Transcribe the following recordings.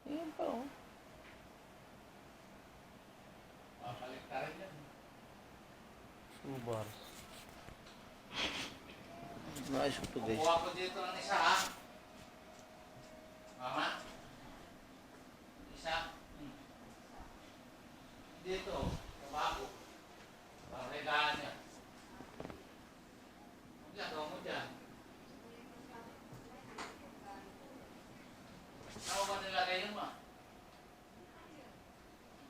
Ayan pa, oh. Papalik ka rin yan. Subar. Naayos ko to, guys. Kukuha ko dito ng isa, ha? Mama? Isa? Dito, kabako. Pagregaan niya. Diyan, gawa mo dyan. Saan ba nilagay yun, ma?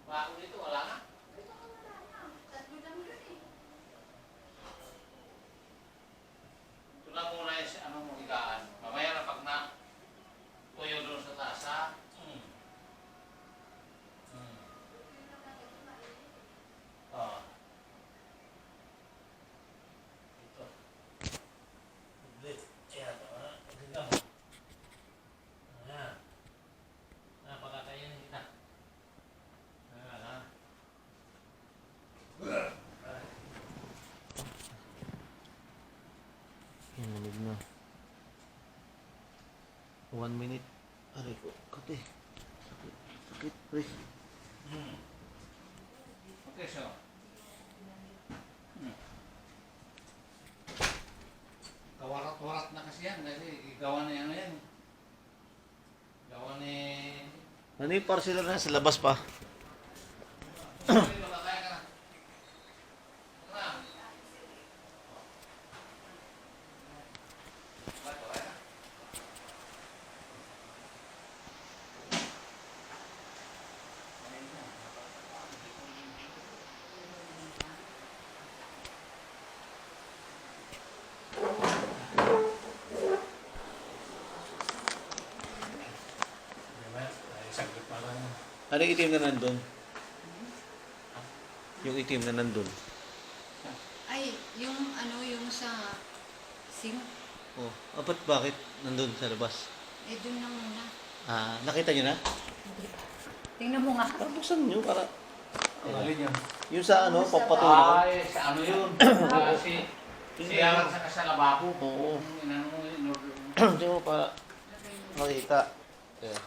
Bako dito, wala na? Ito lang muna yung ano mo higaan. Mamaya na pag na tuyo doon sa taas, ha? Oh. Ito. Ulit. Ayan, ha? Tignan mo. Ayan. Napakakainin kita. Ayan, ha? Ayan, lamig na. 1 minute. Aray ko, kate. Sakit, sakit, pre. Okay, so. Kawarat-warat na kasi yan. Kasi gawa na yan yan. Gawa ni... Ano yung parcel na sa labas pa? Wala kaya ka na. Wala. Wala ka. Saglit pa lang. Ano yung itim na nandun? Yung itim na nandun. Ay, yung ano, yung sa sink, Oh, bakit nandun sa labas? eh dun na muna. Ah, nakita nyo na? Tingnan mo nga. Parang buksan nyo para... Alin yan? Yung sa ano, papatunaw. Ay, sa ano yun? Siya sa lababo. Oo. Inano mo, in-order mo. Hindi mo para makita. Yeah.